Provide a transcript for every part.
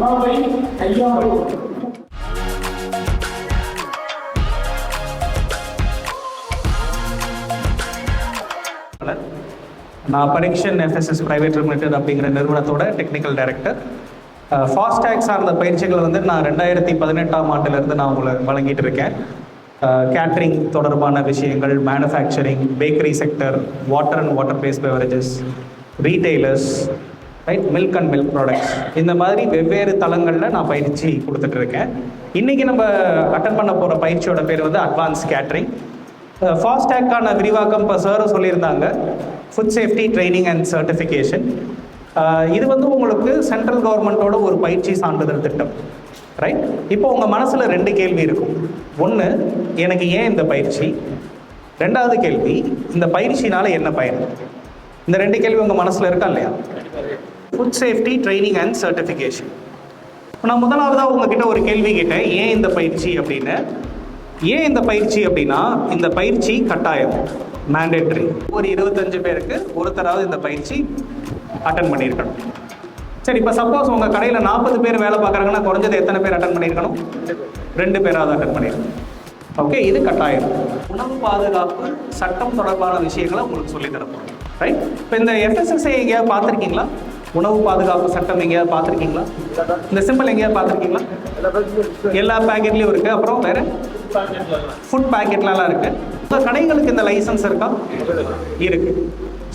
அவாவை கையாளும். நான் பரீக்ஷன் FSS private limited அப்படிங்கிற நிறுவனத்தோட டெக்னிக்கல் டைரக்டர். ஃபாஸ்டாக் சார்ந்த பயிற்சிகள் வந்து நான் 2018ஆம் ஆண்டிலிருந்து நான் உங்களை வழங்கிட்டு இருக்கேன். கேட்ரிங் தொடர்பான விஷயங்கள், manufacturing, bakery sector, water and water based beverages, retailers, right, milk and milk products, இந்த மாதிரி வெவ்வேறு தளங்களில் நான் பயிற்சி கொடுத்துட்டு இருக்கேன். இன்றைக்கி நம்ம அட்டன் பண்ண போகிற பயிற்சியோட பேர் வந்து அட்வான்ஸ் கேட்ரிங். ஃபாஸ்டாக்கான விரிவாக்கம் இப்போ சாரும் சொல்லியிருந்தாங்க, food safety training and certification. இது வந்து உங்களுக்கு சென்ட்ரல் கவர்மெண்ட்டோட ஒரு பயிற்சி சான்றிதழ் திட்டம், ரைட். இப்போ உங்கள் மனசில் 2 கேள்வி இருக்கும். ஒன்று, எனக்கு ஏன் இந்த பயிற்சி? 2வது கேள்வி, இந்த பயிற்சினால் என்ன பயன்? இந்த 2 கேள்வி உங்கள் மனசில் இருக்கா இல்லையா? Food safety training and certification. இப்போ நான் முதலாவதாக உங்ககிட்ட ஒரு கேள்வி கேட்டேன், ஏன் இந்த பயிற்சி அப்படின்னு. ஏன் இந்த பயிற்சி அப்படின்னா, இந்த பயிற்சி கட்டாயம், மேண்டேட்ரி. ஒரு 25 பேருக்கு ஒருத்தராவது இந்த பயிற்சி அட்டன் பண்ணியிருக்கணும். சரி, இப்போ சப்போஸ் உங்கள் கடையில் 40 பேர் வேலை பார்க்குறாங்கன்னா குறைஞ்சது எத்தனை பேர் அட்டன் பண்ணியிருக்கணும்? 2 பேராவது அட்டன் பண்ணியிருக்கணும். ஓகே, இது கட்டாயம். உணவு பாதுகாப்பு சட்டம் தொடர்பான விஷயங்களை உங்களுக்கு சொல்லித்தரப்போம், ரைட். இப்போ இந்த எஃப்எஸ்எஸ்ஐ எங்கேயாவது பார்த்துருக்கீங்களா? உணவு பாதுகாப்பு சட்டம் எங்கேயாவது பார்த்துருக்கீங்களா? இந்த சிம்பிள் எங்கேயாவது பார்த்துருக்கீங்களா? எல்லா பேக்கெட்லேயும் இருக்குது. அப்புறம் வேறு ஃபுட் பேக்கெட்லாம் இருக்குது. இப்போ கடைகளுக்கு இந்த லைசன்ஸ் இருக்கா? இருக்குது.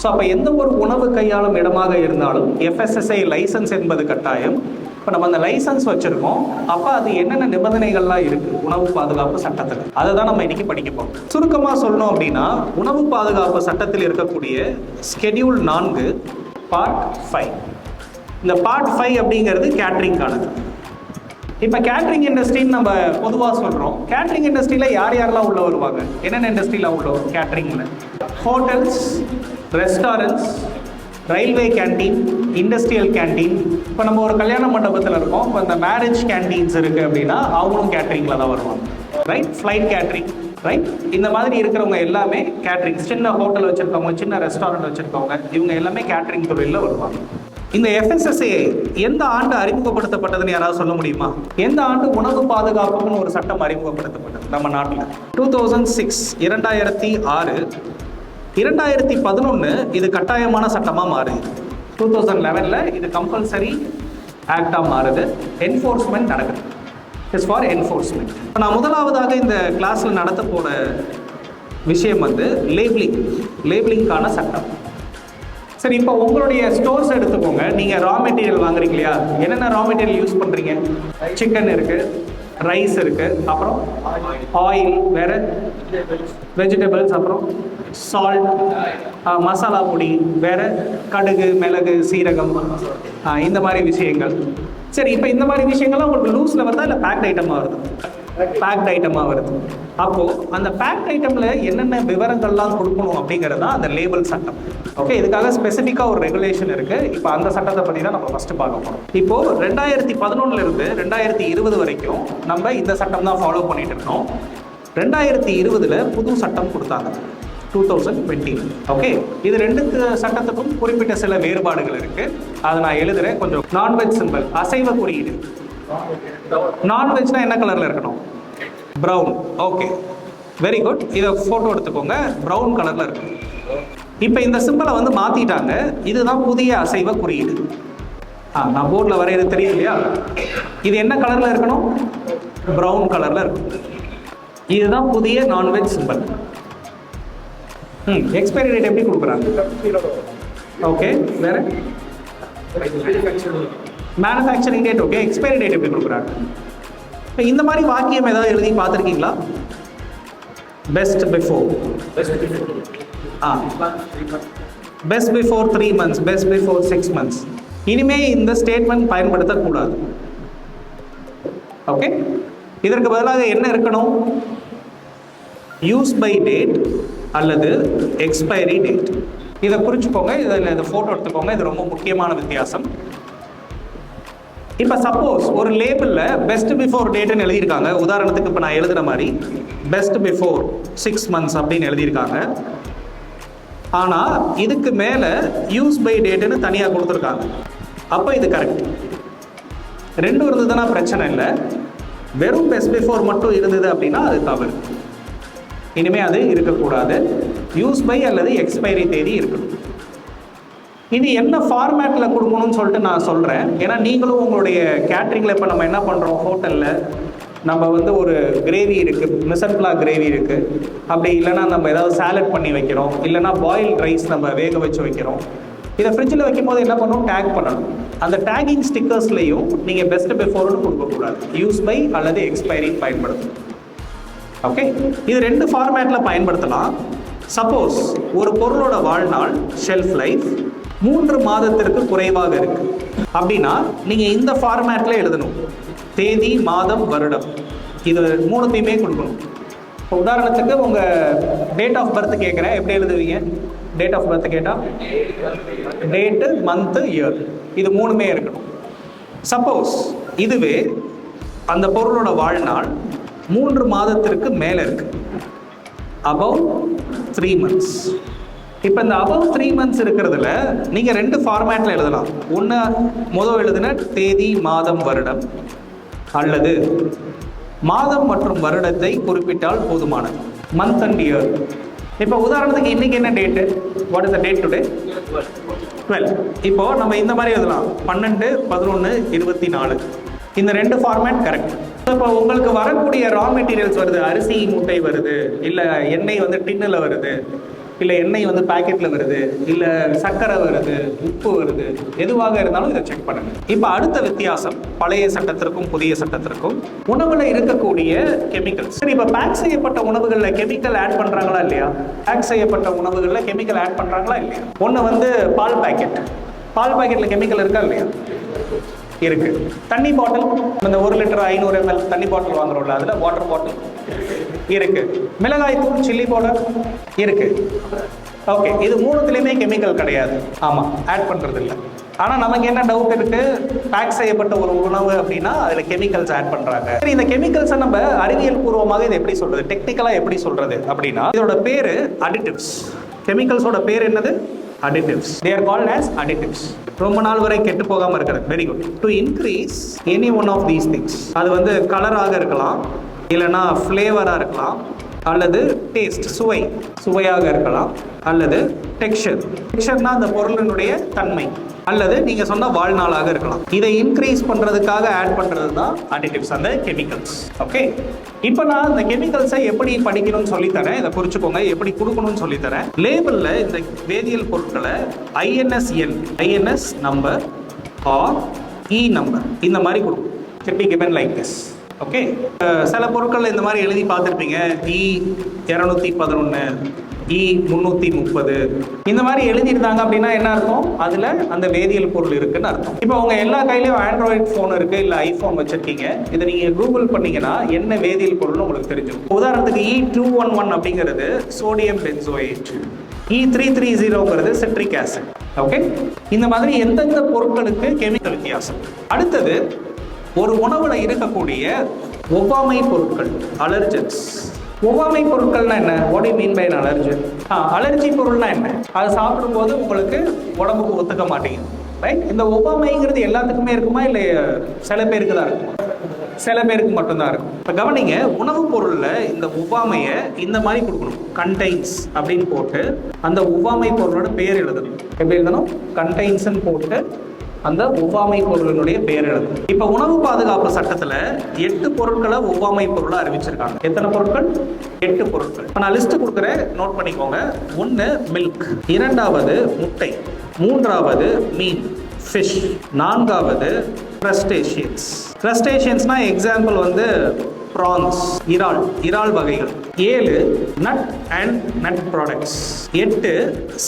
ஸோ அப்போ எந்த ஒரு உணவு கையாளும் இடமாக இருந்தாலும் எஃப்எஸ்எஸ்ஐ லைசன்ஸ் என்பது கட்டாயம். இப்போ நம்ம அந்த லைசன்ஸ் வச்சுருக்கோம், அப்போ அது என்னென்ன நிபந்தனைகள்லாம் இருக்குது உணவு பாதுகாப்பு சட்டத்தில், அதை தான் நம்ம இன்றைக்கி படிக்க போகிறோம். சுருக்கமாக சொல்லணும் அப்படின்னா, உணவு பாதுகாப்பு சட்டத்தில் இருக்கக்கூடிய ஸ்கெடியூல் 4 பார்ட் 5. இந்த பார்ட் 5 அப்படிங்கிறது கேட்ரிங்கானது. இப்போ கேட்ரிங் இண்டஸ்ட்ரின்னு நம்ம பொதுவாக சொல்கிறோம். கேட்ரிங் இண்டஸ்ட்ரியில் யார் யாரெல்லாம் உள்ளே வருவாங்க? என்னென்ன இண்டஸ்ட்ரியில் உள்ள வரும் கேட்ரிங்கில்? Hotels, restaurants, railway canteen, industrial canteen. இப்போ நம்ம ஒரு கல்யாண மண்டபத்தில் இருக்கோம், இப்போ இந்த மேரேஜ் கேன்டீன்ஸ் இருக்குது அப்படின்னா அவங்களும் கேட்ரிங்கில் தான் வருவாங்க, ரைட். Flight catering, right. இந்த மாதிரி இருக்கிறவங்க எல்லாமே கேட்ரிங். சின்ன ஹோட்டல் வச்சுருக்கவங்க, சின்ன ரெஸ்டாரண்ட் வச்சுருக்கவங்க, இவங்க எல்லாமே கேட்ரிங் தொழிலில் வருவாங்க. இந்த எஃப்எஸ்எஸ்ஐ எந்த ஆண்டு அறிமுகப்படுத்தப்பட்டதுன்னு யாராவது சொல்ல முடியுமா? எந்த ஆண்டு உணவு பாதுகாப்புன்னு ஒரு சட்டம் அறிமுகப்படுத்தப்பட்டது நம்ம நாட்டில்? 2006, 2006. 2011 இது கட்டாயமான சட்டமாக மாறுது. 2011 இது கம்பல்சரி ஆக்டாக மாறுது. என்ஃபோர்ஸ்மெண்ட் நடக்குது. It's for enforcement. இப்போ நான் முதலாவதாக இந்த கிளாஸில் நடத்த போகிற விஷயம் வந்து லேபிளிங்கான சட்டம். சரி, இப்போ உங்களுடைய ஸ்டோர்ஸ் எடுத்துக்கோங்க. நீங்கள் ரா மெட்டீரியல் வாங்குறீங்க இல்லையா? என்னென்ன ரா மெட்டீரியல் யூஸ் பண்ணுறீங்க? சிக்கன் இருக்குது, ரைஸ் இருக்குது, அப்புறம் ஆயில், வேறு வெஜிடபிள்ஸ், அப்புறம் சால்ட், மசாலா பொடி, வேறு கடுகு, மிளகு, சீரகம், இந்த மாதிரி விஷயங்கள். சரி, இப்போ இந்த மாதிரி விஷயங்கள்லாம் உங்களுக்கு லூஸில் வருதா இல்லை பேக்ட் ஐட்டமாக வருது? பேக்ட் ஐட்டமாக வருது. அப்போது அந்த பேக்ட் ஐட்டமில் என்னென்ன விவரங்கள்லாம் கொடுக்கணும் அப்படிங்கிறது தான் அந்த லேபிள் சட்டம். ஓகே, இதுக்காக ஸ்பெசிஃபிக்காக ஒரு ரெகுலேஷன் இருக்குது. இப்போ அந்த சட்டத்தை பற்றி தான் நம்ம ஃபஸ்ட்டு பார்க்க போகிறோம். இப்போது 2011 2020 வரைக்கும் நம்ம இந்த சட்டம் தான் ஃபாலோ பண்ணிட்டு இருக்கோம். 2020 புது சட்டம் கொடுத்தாங்க, 2020. ஓகே, இது 2 சட்டத்துக்கும் குறிப்பிட்ட சில வேறுபாடுகள் இருக்குது. அதை நான் எழுதுகிறேன். கொஞ்சம் நான்வெஜ் சிம்பிள், அசைவ குறியீடு. நான்வெஜ்னா என்ன கலரில் இருக்கணும்? ப்ரௌன். Okay, very good. இதை ஃபோட்டோ எடுத்துக்கோங்க, ப்ரௌன் கலரில் இருக்கு. இப்போ இந்த சிம்பிளை வந்து மாற்றிட்டாங்க. இதுதான் புதிய அசைவ குறியீடு. நான் போர்டில் வரைகிறது தெரியும் இல்லையா? இது என்ன கலரில் இருக்கணும்? ப்ரௌன் கலரில் இருக்கும். இதுதான் புதிய நான்வெஜ் சிம்பிள். எக்ஸ்பைரி டேட் எப்படி கொடுக்குறாங்க? ஓகே, வேறு manufacturing date. Okay, expiry date எப்படி கொடுக்குறாங்க? இப்போ இந்த மாதிரி வாக்கியம் ஏதாவது எழுதி பார்த்துருக்கீங்களா? Best before, best before 3 months, best before 6 months. இனிமேல் இந்த ஸ்டேட்மெண்ட் பயன்படுத்தக்கூடாது. ஓகே, இதற்கு பதிலாக என்ன இருக்கணும்? யூஸ் பை டேட் அல்லது எக்ஸ்பைரி டேட். இதை குறிச்சுக்கோங்க. இதை ஃபோட்டோ எடுத்துக்கோங்க. இது ரொம்ப முக்கியமான வித்தியாசம். இப்போ சப்போஸ் ஒரு லேபிளில் பெஸ்ட் பிஃபோர் டேட்டுன்னு எழுதியிருக்காங்க. உதாரணத்துக்கு இப்போ நான் எழுதுகிற மாதிரி பெஸ்ட் பிஃபோர் 6 months அப்படின்னு எழுதியிருக்காங்க. ஆனால் இதுக்கு மேலே யூஸ் பை டேட்டுன்னு தனியாக கொடுத்துருக்காங்க. அப்போ இது கரெக்ட். ரெண்டும் இருந்ததுன்னா பிரச்சனை இல்லை. வெறும் பெஸ்ட் பிஃபோர் மட்டும் இருந்தது அப்படின்னா அது தவறு. இனிமேல் அது இருக்கக்கூடாது. யூஸ் பை அல்லது எக்ஸ்பைரி தேதி இருக்கணும். இது என்ன ஃபார்மேட்டில் கொடுக்கணும்னு சொல்லிட்டு நான் சொல்கிறேன். ஏன்னா நீங்களும் உங்களுடைய கேட்ரிங்கில் இப்போ நம்ம என்ன பண்ணுறோம், ஹோட்டலில் நம்ம வந்து ஒரு கிரேவி இருக்குது, மிசன்ப்லா கிரேவி இருக்குது, அப்படி இல்லைனா நம்ம ஏதாவது சாலட் பண்ணி வைக்கிறோம், இல்லைனா பாயில்ட் ரைஸ் நம்ம வேக வச்சு வைக்கிறோம். இதை ஃப்ரிட்ஜில் வைக்கும் போது என்ன பண்ணணும், டேக் பண்ணணும். அந்த டேகிங் ஸ்டிக்கர்ஸ்லையும் நீங்கள் பெஸ்ட் பிஃபோர்னு கொடுக்கக்கூடாது, யூஸ் பை அல்லது எக்ஸ்பைரி பயன்படுத்தணும். ஓகே, இது ரெண்டு ஃபார்மேட்டில் பயன்படுத்தலாம். சப்போஸ் ஒரு பொருளோட வாழ்நாள் ஷெல்ஃப் லைஃப் 3 மாதத்திற்கு குறைவாக இருக்கு அப்படின்னா நீங்கள் இந்த ஃபார்மேட்டில் எழுதணும். தேதி, மாதம், வருடம், இது 3த்தையுமே கொடுக்கணும். இப்போ உதாரணத்துக்கு உங்கள் டேட் ஆஃப் பர்த் கேட்குறேன், எப்படி எழுதுவீங்க? டேட் ஆஃப் பர்த் கேட்டால் டேட்டு, மந்த்து, இயர், இது 3மே இருக்கணும். சப்போஸ் இதுவே அந்த பொருளோட வாழ்நாள் 3 மாதத்திற்கு மேலே இருக்கு, above 3 months. இப்போ இந்த above 3 months இருக்கிறதுல நீங்கள் 2 ஃபார்மேட்டில் எழுதலாம். ஒன்று முதல் எழுதுன தேதி, மாதம், வருடம், அல்லது மாதம் மற்றும் வருடத்தை குறிப்பிட்டால் போதுமானது, மந்த் அண்ட் இயர். இப்போ உதாரணத்துக்கு இன்னைக்கு என்ன date? What is the date today? 12. இப்போ நம்ம இந்த மாதிரி எழுதலாம், 12, 11, 24. இந்த 2 ஃபார்மேட் கரெக்ட். இப்போ உங்களுக்கு வரக்கூடிய ரா மெட்டீரியல்ஸ் வருது, அரிசி மூட்டை வருது, இல்லை எண்ணெய் வந்து டின்னில் வருது, இல்லை எண்ணெய் வந்து பேக்கெட்டில் வருது, இல்லை சர்க்கரை வருது, உப்பு வருது, எதுவாக இருந்தாலும் இதை செக் பண்ணுங்க. இப்போ அடுத்த வித்தியாசம் பழைய சட்டத்திற்கும் புதிய சட்டத்திற்கும் உணவில் இருக்கக்கூடிய கெமிக்கல்ஸ். சரி, இப்போ பேக் செய்யப்பட்ட உணவுகளில் கெமிக்கல் ஆட் பண்ணுறாங்களா இல்லையா? பேக் செய்யப்பட்ட உணவுகளில் கெமிக்கல் ஆட் பண்ணுறாங்களா இல்லையா? ஒன்று வந்து பால் பாக்கெட். பால் பாக்கெட்டில் கெமிக்கல் இருக்கா இல்லையா? இருக்கு. தண்ணி பாட்டில், இந்த 1 லிட்டர் 500 ml தண்ணி பாட்டில் வாங்குறோம்ல, அதில் வாட்டர் பாட்டில் இருக்கு. மிளகாய் தூள், சில்லி பவுடர் இருக்கு. ஓகே, இது 3த்துலையுமே கெமிக்கல் கிடையாது. ஆமாம், ஆட் பண்ணுறது இல்லை. ஆனால் நமக்கு என்ன டவுட் இருக்கு, பேக் செய்யப்பட்ட ஒரு உணவு அப்படின்னா அதில் கெமிக்கல்ஸ் ஆட் பண்ணுறாங்க. சரி, இந்த கெமிக்கல்ஸை நம்ம அறிவியல் பூர்வமாக இதை எப்படி சொல்றது, டெக்னிக்கலாக எப்படி சொல்றது அப்படின்னா, இதோட பேரு அடிட்டிவ்ஸ். கெமிக்கல்ஸோட பேர் என்னது? Additives. They are called as additives. ரொம்ப நாள் வரை கெட்டு போகாமல் இருக்கிறது. Very good. To increase any one of these things, அது வந்து கலராக இருக்கலாம், இல்லைனா ஃப்ளேவராக இருக்கலாம், அல்லது டேஸ்ட், சுவையாக இருக்கலாம், அல்லது டெக்ஸ்சர்னா அந்த பொருளினுடைய தன்மை, அல்லது நீங்கள் சொன்ன வாழ்நாளாக இருக்கலாம். இதை இன்க்ரீஸ் பண்ணுறதுக்காக ஆட் பண்ணுறது தான் அடிட்டிவ்ஸ், அந்த கெமிக்கல்ஸ். ஓகே, இப்போ நான் இந்த கெமிக்கல்ஸை எப்படி படிக்கணும்னு சொல்லித்தரேன். இதை குறிச்சுக்கோங்க, எப்படி கொடுக்கணும்னு சொல்லித்தரேன். லேபிளில் இந்த வேதியியல் பொருட்களை INS number R E number இந்த மாதிரி கொடுக்கும். should be given like this. Okay, சில பொருட்கள் இந்த மாதிரி எழுதி பார்த்துருப்பீங்க, E211, E330 இந்த மாதிரி எழுதியிருந்தாங்க அப்படின்னா என்ன அர்த்தம்? அதில் அந்த வேதியியல் பொருள் இருக்குன்னு அர்த்தம். இப்போ உங்க எல்லா கையிலையும் ஆண்ட்ராய்டு ஃபோன் இருக்கு, இல்லை ஐஃபோன் வச்சிருக்கீங்க. இதை நீங்கள் கூகுள் பண்ணீங்கன்னா என்ன வேதியியல் பொருள்னு உங்களுக்கு தெரிஞ்சிடும். உதாரணத்துக்கு E211 அப்படிங்கிறது சோடியம் பென்சோயேட், E330ங்கிறது சிட்ரிக் ஆசிட். ஓகே, இந்த மாதிரி எந்தெந்த பொருட்களுக்கு கெமிக்கல் வித்தியாசம். அடுத்தது, ஒரு உணவுல இருக்கக்கூடிய ஒவ்வாமை பொருட்கள், அலர்ஜன்ஸ். ஒவ்வாமை பொருட்கள்னா என்ன? What you mean by an allergen? Allergy பொருள்னா என்ன? அது சாப்பிடும்போது உங்களுக்கு உடம்புக்கு ஒத்துக்க மாட்டேங்குது, ரைட்? இந்த ஒவ்வாமைங்கிறது எல்லாத்துக்குமே இருக்குமா, இல்லை சில பேருக்கு தான் இருக்குமா? சில பேருக்கு மட்டும்தான் இருக்கும். இப்போ கவனிங்க, உணவுப் பொருளில் இந்த ஒவ்வாமையை இந்த மாதிரி கொடுக்கணும், கண்டைன்ஸ் அப்படின்னு போட்டு அந்த ஒவ்வாமை பொருளோட பேர் எழுதணும். எப்படி எழுதணும்? கண்டைன்ஸ்ன்னு போட்டு அந்த ஒவ்வாமை பொருளினுடைய பெயர் எழுதணும். இப்போ உணவு பாதுகாப்பு சட்டத்தில் 8 பொருட்களை ஒவ்வாமை பொருளை அறிவிச்சிருக்காங்க. எத்தனை பொருட்கள்? 8 பொருட்கள். இப்போ நான் லிஸ்ட் கொடுக்குறேன், நோட் பண்ணிக்கோங்க. 1 மில்க், 2வது முட்டை, 3வது மீன் ஃபிஷ், 4வது கிரஸ்டேஷியன்ஸ். கிரஸ்டேஷியன்ஸ்னா எக்ஸாம்பிள் வந்து ப்ரான்ஸ், இறால் வகைகள். 7 nut and nut products. 8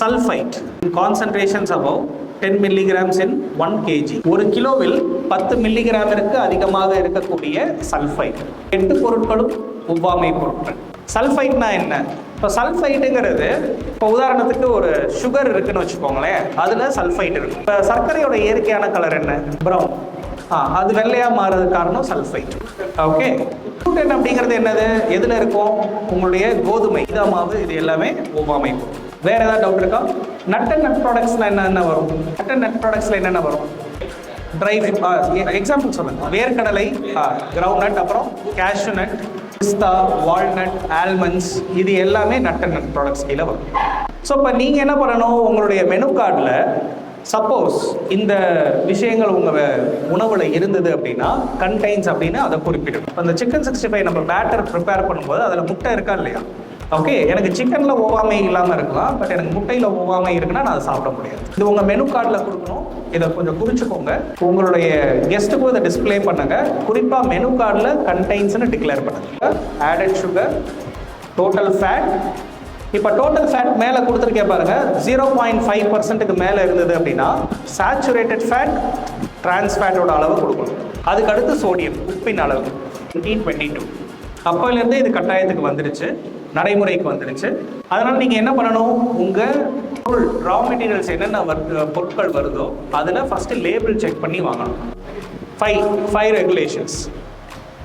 sulphide, concentrations above 10 milligrams in 1 kg. 1 கிலோவில் 10 மில்லிகிராமிற்கு அதிகமாக இருக்கக்கூடிய சல்ஃபைட். 8 பொருட்களும் ஒவ்வாமை பொருட்கள். சல்ஃபைட்னா என்ன? இப்போ சல்ஃபைட்டுங்கிறது, இப்போ உதாரணத்துக்கு ஒரு சுகர் இருக்குன்னு வச்சுக்கோங்களேன், அதில் சல்ஃபைட் இருக்கு. இப்போ சர்க்கரையோட இயற்கையான கலர் என்ன? ப்ரௌன். அது வெள்ளையாக மாறுறது காரணம் சல்ஃபைட். ஓகே, குளுட்டன் அப்படிங்கிறது என்னது? எதில் இருக்கும்? உங்களுடைய கோதுமை, மாவு, இது எல்லாமே ஒவ்வாமை பொருள். வேற ஏதாவது டவுட் இருக்கா? நட் அண்ட் நட் ப்ராடக்ட்ஸ்ல என்னென்ன வரும்? நட் அண்ட் நட் ப்ராடக்ட்ஸ்ல என்னென்ன வரும்? ட்ரை எக்ஸாம்பிள் சொல்லுங்க. வேர்க்கடலை, கிரவுண்ட் நட், அப்புறம் கேஷ்யூ நட், பிஸ்தா, வால்நட், ஆல்மண்ட்ஸ், இது எல்லாமே நட் அண்ட் நட் ப்ராடக்ட்ஸ் கீழே வரும். ஸோ இப்போ நீங்கள் என்ன பண்ணணும், உங்களுடைய மெனு கார்டில் சப்போஸ் இந்த விஷயங்கள் உங்கள் உணவில் இருந்தது அப்படின்னா கண்டைன்ஸ் அப்படின்னு அதை குறிப்பிடும். இப்போ இந்த சிக்கன் 65 நம்ம பேட்டர் ப்ரிப்பேர் பண்ணும்போது அதில் முட்டை இருக்கா இல்லையா? ஓகே, எனக்கு சிக்கனில் ஒவ்வாமை இல்லாமல் இருக்கலாம், பட் எனக்கு முட்டையில் ஒவ்வாமை இருக்குன்னா நான் அதை சாப்பிட முடியாது. இது உங்கள் மெனு கார்டில் கொடுக்கணும். இதை கொஞ்சம் குறிச்சுக்கோங்க. உங்களுடைய கெஸ்ட்டுக்கும் இதை டிஸ்பிளே பண்ணுங்க. குறிப்பாக மெனு கார்டில் கண்டைன்ஸ்னு டிக்ளேர் பண்ணுங்க. Added sugar, total fat. இப்போ டோட்டல் ஃபேட் மேலே கொடுத்துருக்கே பாருங்க, 0.5% மேலே இருந்தது அப்படின்னா சேச்சுரேட்டட் ஃபேட், டிரான்ஸ் ஃபேட்டோட அளவு கொடுக்கணும். அதுக்கு அடுத்து சோடியம், உப்பின் அளவு 1922. அப்போலேருந்தே இது கட்டாயத்துக்கு வந்துடுச்சு, நடைமுறைக்கு வந்துடுச்சு. அதனால் நீங்கள் என்ன பண்ணணும், உங்கள் பொருள் ரா மெட்டீரியல்ஸ் என்னென்ன பொருட்கள் வருதோ அதில் ஃபஸ்ட்டு லேபிள் செக் பண்ணி வாங்கணும். 5 ரெகுலேஷன்ஸ்.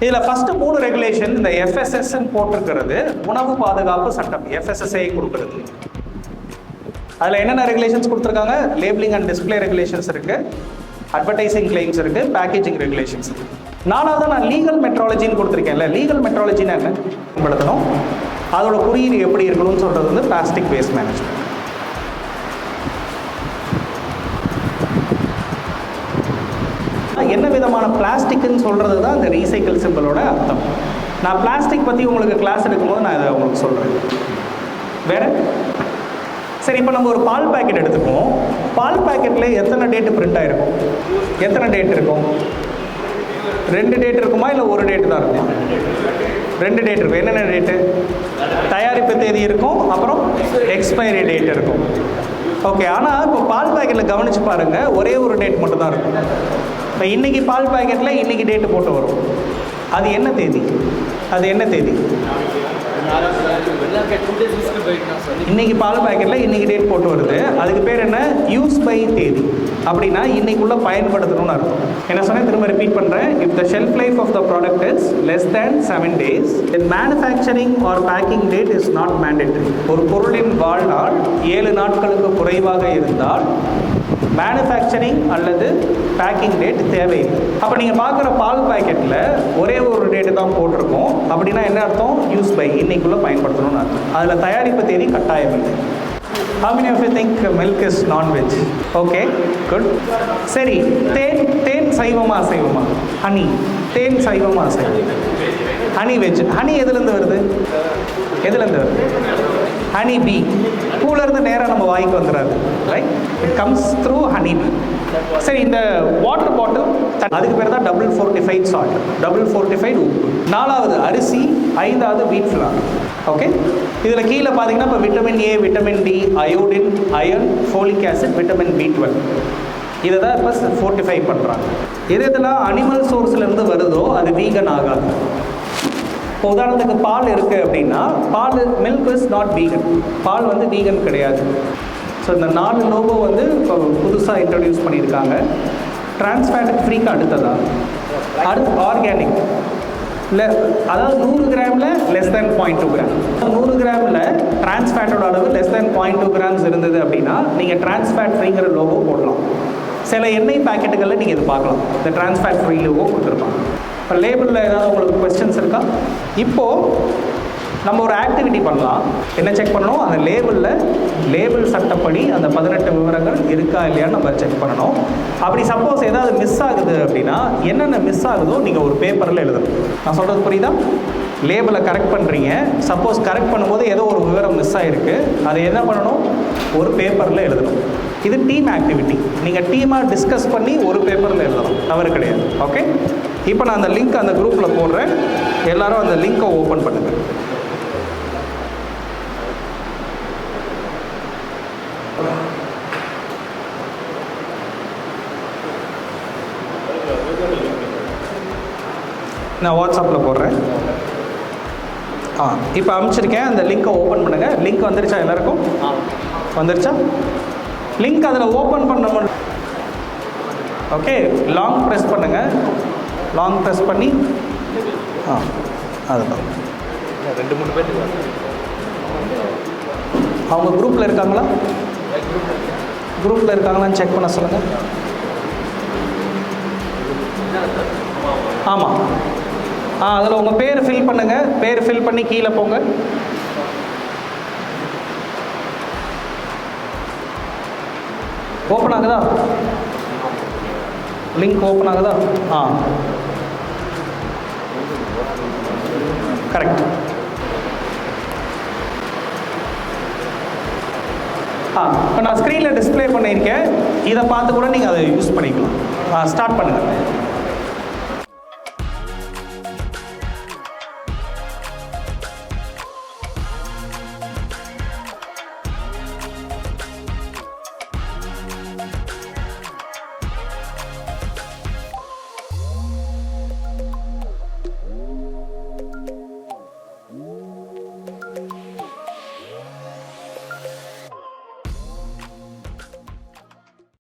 இதில் ஃபஸ்ட்டு 3 ரெகுலேஷன் இந்த எஃப்எஸ்எஸ்ன்னு போட்டிருக்கிறது உணவு பாதுகாப்பு சட்டம், எஃப்எஸ்எஸ்ஐ கொடுக்குறது. அதில் என்னென்ன ரெகுலேஷன்ஸ் கொடுத்துருக்காங்க, லேபிளிங் அண்ட் டிஸ்பிளே ரெகுலேஷன்ஸ் இருக்குது, அட்வர்டைசிங் கிளைம்ஸ் இருக்குது, பேக்கேஜிங் ரெகுலேஷன்ஸ் இருக்குது. 4வது நான் லீகல் மெட்ராலஜின்னு கொடுத்துருக்கேன்ல. லீகல் மெட்ராலஜின்னு என்ன பயன்படுத்தணும், அதோட குறியீடு எப்படி இருக்கணும்னு சொல்கிறது வந்து பிளாஸ்டிக் வேஸ்ட் மேனேஜ்மெண்ட். என்ன விதமான பிளாஸ்டிக்னு சொல்கிறது தான் இந்த ரீசைக்கிள் சிம்பிளோட அர்த்தம். நான் பிளாஸ்டிக் பற்றி உங்களுக்கு கிளாஸ் எடுக்கும்போது நான் இதை உங்களுக்கு சொல்கிறேன். வேறு சரி, இப்போ நம்ம ஒரு பால் பேக்கெட் எடுத்துக்குவோம். பால் பேக்கெட்டில் எத்தனை டேட்டு பிரிண்ட் ஆகிருக்கும்? எத்தனை டேட் இருக்கும்? 2 டேட் இருக்குமா, இல்லை 1 டேட்டு தான் இருக்குமா? 2 டேட் இருக்கும். என்னென்ன டேட்டு? தயாரிப்பு தேதி இருக்கும், அப்புறம் எக்ஸ்பைரி டேட் இருக்கும். ஓகே, ஆனால் இப்போ பால் பேக்கெட்டில் கவனித்து பாருங்கள், ஒரே ஒரு டேட் மட்டும் தான் இருக்கும். இப்போ இன்றைக்கி பால் பேக்கெட்டில் இன்றைக்கி டேட்டு போட்டு வரும். அது என்ன தேதி? அது என்ன தேதி? இன்னைக்கு பால் பேக்கெட்டில் இன்னைக்கு டேட் போட்டு வருது. அதுக்கு பேர் என்ன? யூஸ் பை தேதி. அப்படின்னா இன்னைக்குள்ள பயன்படுத்தணும்னு அர்த்தம். என்ன சொன்னேன், திரும்ப ரிப்பீட் பண்ணுறேன். If the shelf life of the product is less than 7 days, then manufacturing or packing date is not mandatory. ஒரு பொருளின் வாழ்நாள் 7 நாட்களுக்கு குறைவாக இருந்தால் மேனுஃபேக்சரிங் அல்லது பேக்கிங் டேட் தேவையில்லை. அப்போ நீங்கள் பார்க்குற பால் பேக்கெட்டில் ஒரே ஒரு டேட்டு தான் போட்டிருக்கோம். அப்படின்னா என்ன அர்த்தம்? யூஸ் பை, இன்னைக்குள்ளே பயன்படுத்தணும்னு அர்த்தம். அதில் தயாரிப்பு தேதி கட்டாயம் இல்லை. How many of you think milk is non-veg? Okay, good. சரி, தேன் சைவமா அசைவமா? ஹனி, தேன் சைவமா அசைவம்? Honey veg. ஹனி எதுலேருந்து வருது? எதுலேருந்து வருது? ஹனி பீ. பூலேருந்து நேராக நம்ம வாய்க்கு வந்துடாது, right? It comes through honey bee. சரி, இந்த வாட்டர் பாட்டில், அதுக்கு பேர் தான் double fortified salt, double fortified உப்பு. 4வது அரிசி, 5வது வீட் ஃப்ளார். ஓகே, இதில் கீழே பார்த்தீங்கன்னா இப்போ vitamin A, vitamin D, iodine, iron, folic acid, vitamin B12, இதை தான் இப்போ ஃபோர்ட்டிஃபை பண்ணுறாங்க. இதெல்லாம் அனிமல் சோர்ஸ்லேருந்து வருதோ அது வீகன் ஆகாது. இப்போ உதாரணத்துக்கு பால் இருக்குது அப்படின்னா, பால் மில்க் இஸ் நாட் வீகன், பால் வந்து வீகன் கிடையாது. ஸோ இந்த 4 லோகோ வந்து இப்போ புதுசாக இன்ட்ரடியூஸ் பண்ணியிருக்காங்க. டிரான்ஸ்ஃபேட் ஃப்ரீக்கு அடுத்து ஆர்கானிக் இல்லை, அதாவது 100 கிராமில் லெஸ் தேன் 0.2 கிராம். 100 கிராமில் டிரான்ஸ்ஃபேட்டோட அளவு லெஸ் தேன் 0.2 கிராம்ஸ் இருந்தது அப்படின்னா நீங்கள் டிரான்ஸ்ஃபேட் ஃப்ரீங்கிற லோகோ போடலாம். சில எண்ணெய் பேக்கெட்டுகளில் நீங்கள் இது பார்க்கலாம், இந்த டிரான்ஸ்ஃபேட் ஃப்ரீ லோகோ கொடுத்துருப்பாங்க. இப்போ லேபிளில் ஏதாவது உங்களுக்கு கொஸ்டின்ஸ் இருக்கா? இப்போது நம்ம ஒரு ஆக்டிவிட்டி பண்ணலாம். என்ன செக் பண்ணணும்? அந்த லேபிள் சட்டப்படி அந்த 18 விவரங்கள் இருக்கா இல்லையான்னு நம்ம செக் பண்ணணும். அப்படி சப்போஸ் ஏதாவது மிஸ் ஆகுது அப்படின்னா என்னென்ன மிஸ் ஆகுதோ நீங்கள் ஒரு பேப்பரில் எழுதணும். நான் சொல்கிறது புரியுதா? லேபிளை கரெக்ட் பண்ணுறீங்க, சப்போஸ் கரெக்ட் பண்ணும்போது ஏதோ ஒரு விவரம் மிஸ் ஆகிருக்கு, அதை என்ன பண்ணணும்? ஒரு பேப்பரில் எழுதணும். இது டீம் ஆக்டிவிட்டி. நீங்கள் டீமாக டிஸ்கஸ் பண்ணி ஒரு பேப்பரில் எழுதலாம், தவறு கிடையாது. ஓகே, இப்போ நான் அந்த லிங்க் அந்த குரூப்பில் போடுறேன். எல்லாரும் அந்த லிங்க்கை ஓப்பன் பண்ணுங்கள். நான் வாட்ஸ்அப்பில் போடுறேன். இப்போ அனுப்பிச்சிருக்கேன், அந்த லிங்க்கை ஓப்பன் பண்ணுங்கள். லிங்க் வந்துருச்சா? எல்லாருக்கும் வந்துருச்சா? லிங்க் அதில் ஓப்பன் பண்ண முடியும். ஓகே, லாங் ப்ரெஸ் பண்ணுங்கள். லாங் ப்ரெஸ் பண்ணி அதுதான் 2-3 பேர் அவங்க குரூப்பில் இருக்காங்களா? குரூப்பில் இருக்காங்களான்னு செக் பண்ண சொல்லுங்கள். ஆமாம். அதில் உங்கள் பேர் ஃபில் பண்ணுங்கள். பேர் ஃபில் பண்ணி கீழே போங்க. ஓப்பன் ஆகுதா? லிங்க் ஓப்பன் ஆகுதா? கரெக்ட். இப்போ நான் ஸ்க்ரீனில் டிஸ்பிளே பண்ணியிருக்கேன். இதை பார்த்து கூட நீங்கள் அதை யூஸ் பண்ணிக்கலாம். ஸ்டார்ட் பண்ணுங்கள்.